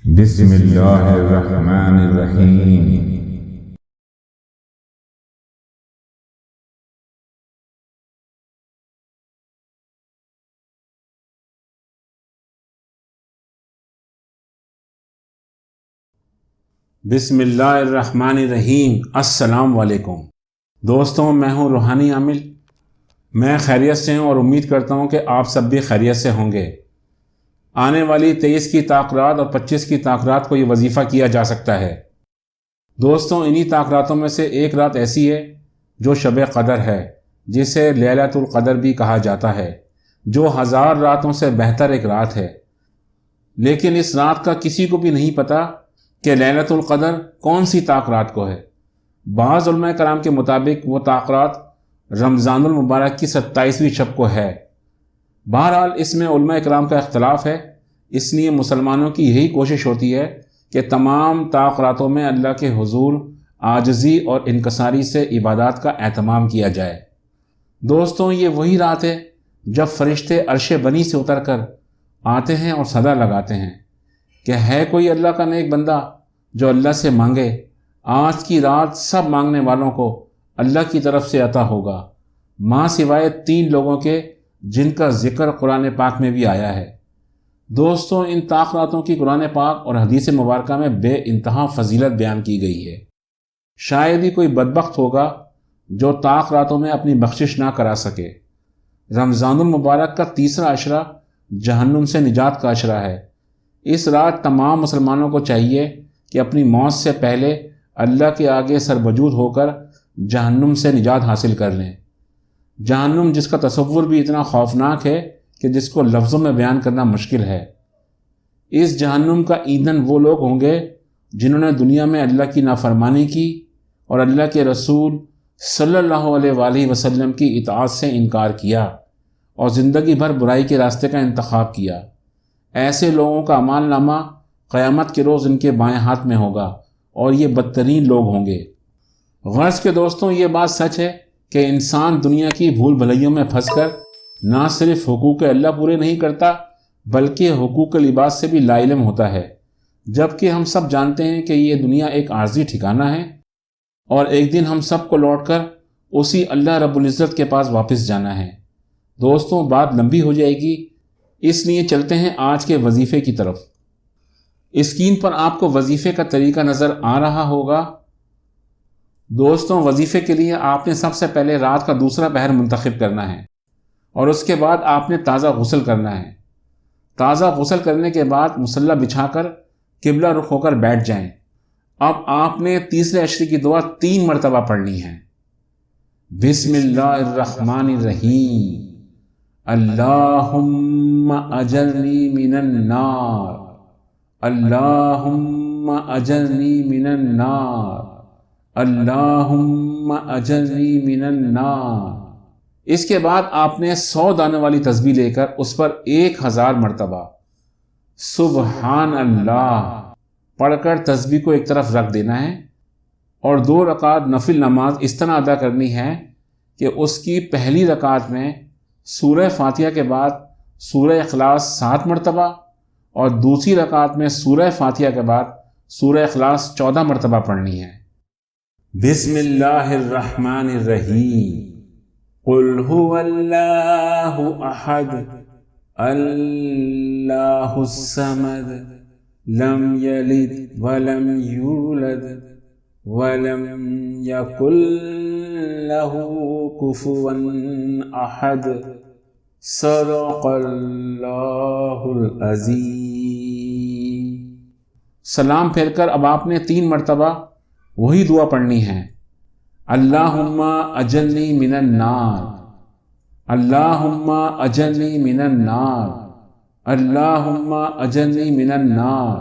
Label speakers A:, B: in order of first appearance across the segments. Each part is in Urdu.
A: بسم اللہ الرحمن الرحیم۔
B: بسم اللہ الرحمن الرحیم۔ السلام علیکم دوستوں، میں ہوں روحانی عامل۔ میں خیریت سے ہوں اور امید کرتا ہوں کہ آپ سب بھی خیریت سے ہوں گے۔ آنے والی 23 کی طاق رات اور 25 کی طاق رات کو یہ وظیفہ کیا جا سکتا ہے۔ دوستوں، انہی طاق راتوں میں سے ایک رات ایسی ہے جو شب قدر ہے، جسے لیلۃ القدر بھی کہا جاتا ہے، جو 1000 راتوں سے بہتر ایک رات ہے۔ لیکن اس رات کا کسی کو بھی نہیں پتہ کہ لیلۃ القدر کون سی طاق رات کو ہے۔ بعض علماء کرام کے مطابق وہ طاق رات رمضان المبارک کی 27ویں شب کو ہے۔ بہرحال اس میں علماء کرام کا اختلاف ہے، اس لیے مسلمانوں کی یہی کوشش ہوتی ہے کہ تمام طاق راتوں میں اللہ کے حضور عاجزی اور انکساری سے عبادات کا اہتمام کیا جائے۔ دوستوں، یہ وہی رات ہے جب فرشتے عرش بنی سے اتر کر آتے ہیں اور صدا لگاتے ہیں کہ ہے کوئی اللہ کا نیک بندہ جو اللہ سے مانگے۔ آج کی رات سب مانگنے والوں کو اللہ کی طرف سے عطا ہوگا، ماں سوائے 3 لوگوں کے جن کا ذکر قرآن پاک میں بھی آیا ہے۔ دوستوں، ان طاق راتوں کی قرآن پاک اور حدیث مبارکہ میں بے انتہا فضیلت بیان کی گئی ہے۔ شاید ہی کوئی بدبخت ہوگا جو طاق راتوں میں اپنی بخشش نہ کرا سکے۔ رمضان المبارک کا 3را عشرہ جہنم سے نجات کا عشرہ ہے۔ اس رات تمام مسلمانوں کو چاہیے کہ اپنی موت سے پہلے اللہ کے آگے سربجود ہو کر جہنم سے نجات حاصل کر لیں۔ جہنم جس کا تصور بھی اتنا خوفناک ہے کہ جس کو لفظوں میں بیان کرنا مشکل ہے۔ اس جہنم کا ایندھن وہ لوگ ہوں گے جنہوں نے دنیا میں اللہ کی نافرمانی کی اور اللہ کے رسول صلی اللہ علیہ وآلہ وسلم کی اطاعت سے انکار کیا اور زندگی بھر برائی کے راستے کا انتخاب کیا۔ ایسے لوگوں کا اعمال نامہ قیامت کے روز ان کے بائیں ہاتھ میں ہوگا اور یہ بدترین لوگ ہوں گے۔ غرض کے دوستوں، یہ بات سچ ہے کہ انسان دنیا کی بھول بھلائیوں میں پھنس کر نہ صرف حقوق اللہ پورے نہیں کرتا بلکہ حقوق العباد سے بھی لا علم ہوتا ہے، جبکہ ہم سب جانتے ہیں کہ یہ دنیا ایک عارضی ٹھکانہ ہے اور ایک دن ہم سب کو لوٹ کر اسی اللہ رب العزت کے پاس واپس جانا ہے۔ دوستوں، بات لمبی ہو جائے گی، اس لیے چلتے ہیں آج کے وظیفے کی طرف۔ اسکرین پر آپ کو وظیفے کا طریقہ نظر آ رہا ہوگا۔ دوستوں، وظیفے کے لیے آپ نے سب سے پہلے رات کا دوسرا پہر منتخب کرنا ہے اور اس کے بعد آپ نے تازہ غسل کرنا ہے۔ تازہ غسل کرنے کے بعد مصلی بچھا کر قبلہ رخ ہو کر بیٹھ جائیں۔ اب آپ نے تیسرے عشرے کی دعا 3 مرتبہ پڑھنی ہے۔ بسم اللہ الرحمن الرحیم۔ اللہم اجرنی من النار، اللہم اجرنی من النار، اللہم اجرنی من النار۔ اس کے بعد آپ نے 100 دانے والی تسبیح لے کر اس پر 1000 مرتبہ سبحان اللہ پڑھ کر تسبیح کو ایک طرف رکھ دینا ہے اور 2 رکعت نفل نماز اس طرح ادا کرنی ہے کہ اس کی پہلی رکعت میں سورہ فاتحہ کے بعد سورہ اخلاص 7 مرتبہ اور دوسری رکعت میں سورہ فاتحہ کے بعد سورہ اخلاص 14 مرتبہ پڑھنی ہے۔ بسم اللہ الرحمن الرحیم۔ قل هو اللہ احد اللہ الصمد لم یلد ولم یولد ولم یکن لہ کفوا احد صدق اللہ العظیم۔ سلام پھیر کر اب آپ نے 3 مرتبہ وہی دعا پڑھنی ہے۔ اللہم اجرنی من النار، اللہم اجرنی من النار، اللہم اجرنی من النار۔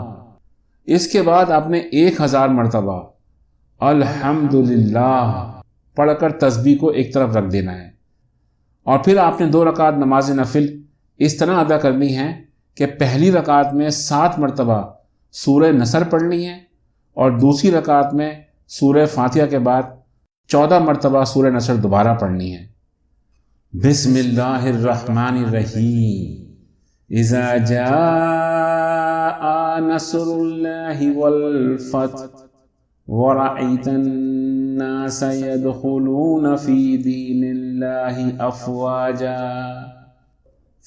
B: اس کے بعد آپ نے 1000 مرتبہ الحمدللہ پڑھ کر تسبیح کو ایک طرف رکھ دینا ہے اور پھر آپ نے 2 رکعت نماز نفل اس طرح ادا کرنی ہے کہ پہلی رکعت میں 7 مرتبہ سورہ نصر پڑھنی ہے اور دوسری رکعت میں سورہ فاتحہ کے بعد 14 مرتبہ سورہ نصر دوبارہ پڑھنی ہے۔ بسم اللہ الرحمن الرحیم۔ اذا جاء نصر اللہ والفتح ورأيت الناس يدخلون في دين الله أفواجا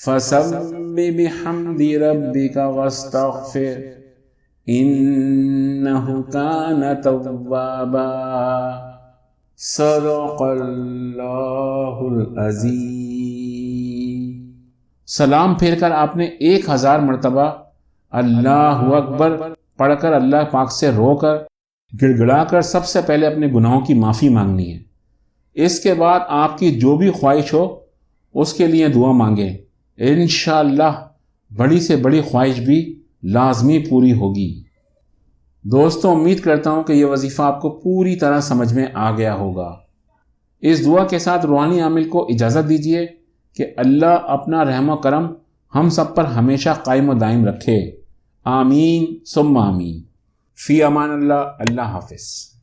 B: فسبح بحمد ربك واستغفر إنه كان توابا صدق اللہ العظیم۔ سلام پھیر کر آپ نے 1000 مرتبہ اللہ اکبر پڑھ کر اللہ پاک سے رو کر گڑ گڑا کر سب سے پہلے اپنے گناہوں کی معافی مانگنی ہے۔ اس کے بعد آپ کی جو بھی خواہش ہو اس کے لیے دعا مانگیں، انشاءاللہ بڑی سے بڑی خواہش بھی لازمی پوری ہوگی۔ دوستوں، امید کرتا ہوں کہ یہ وظیفہ آپ کو پوری طرح سمجھ میں آ گیا ہوگا۔ اس دعا کے ساتھ روحانی عامل کو اجازت دیجیے کہ اللہ اپنا رحم و کرم ہم سب پر ہمیشہ قائم و دائم رکھے، آمین ثم آمین۔ فی امان اللہ، اللہ حافظ۔